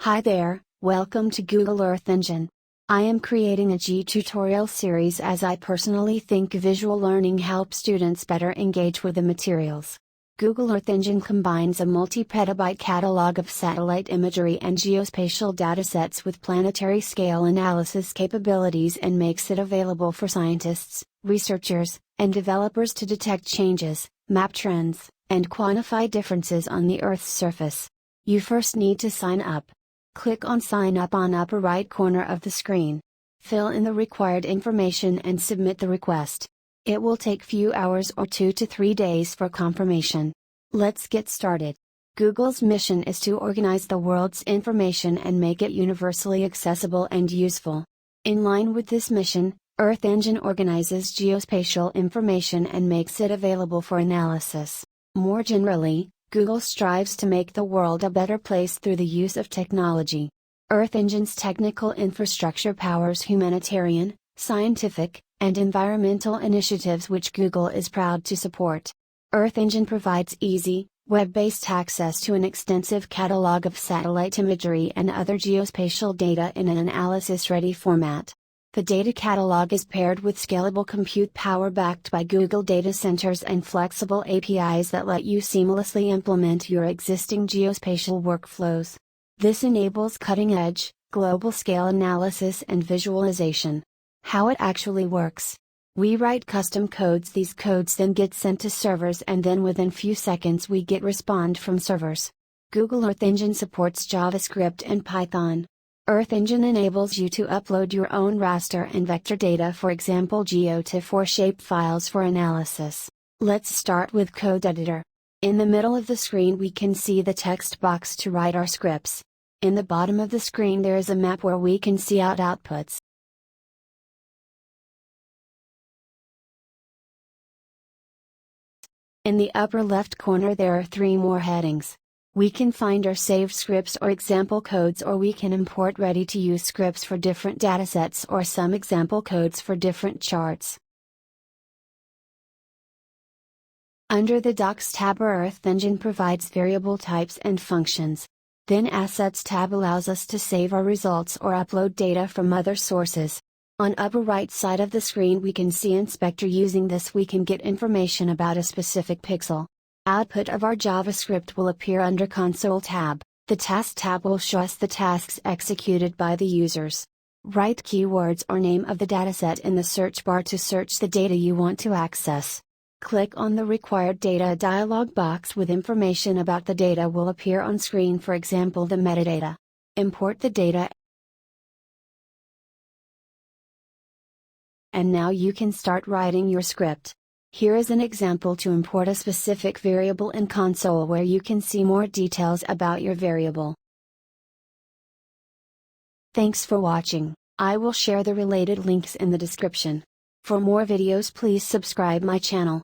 Hi there, welcome to Google Earth Engine. I am creating a G-tutorial series as I personally think visual learning helps students better engage with the materials. Google Earth Engine combines a multi-petabyte catalog of satellite imagery and geospatial datasets with planetary scale analysis capabilities and makes it available for scientists, researchers, and developers to detect changes, map trends, and quantify differences on the Earth's surface. You first need to sign up. Click on Sign Up on upper right corner of the screen. Fill in the required information and submit the request. It will take few hours or 2 to 3 days for confirmation. Let's get started. Google's mission is to organize the world's information and make it universally accessible and useful. In line with this mission, Earth Engine organizes geospatial information and makes it available for analysis. More generally, Google strives to make the world a better place through the use of technology. Earth Engine's technical infrastructure powers humanitarian, scientific, and environmental initiatives which Google is proud to support. Earth Engine provides easy, web-based access to an extensive catalog of satellite imagery and other geospatial data in an analysis-ready format. The data catalog is paired with scalable compute power backed by Google data centers and flexible APIs that let you seamlessly implement your existing geospatial workflows. This enables cutting-edge, global-scale analysis and visualization. How it actually works. We write custom codes. These codes then get sent to servers and then within few seconds we get response from servers. Google Earth Engine supports JavaScript and Python. Earth Engine enables you to upload your own raster and vector data, for example GeoTIFF or shape files for analysis. Let's start with Code Editor. In the middle of the screen we can see the text box to write our scripts. In the bottom of the screen there is a map where we can see outputs. In the upper left corner there are 3 more headings. We can find our saved scripts or example codes, or we can import ready-to-use scripts for different datasets or some example codes for different charts. Under the Docs tab, Earth Engine provides variable types and functions. Then Assets tab allows us to save our results or upload data from other sources. On upper right side of the screen we can see Inspector. Using this we can get information about a specific pixel. Output of our JavaScript will appear under Console tab. The Task tab will show us the tasks executed by the users. Write keywords or name of the dataset in the search bar to search the data you want to access. Click on the Required Data. A dialog box with information about the data will appear on screen, for example the metadata. Import the data. And now you can start writing your script. Here is an example to import a specific variable in Console where you can see more details about your variable. Thanks for watching. I will share the related links in the description. For more videos please subscribe my channel.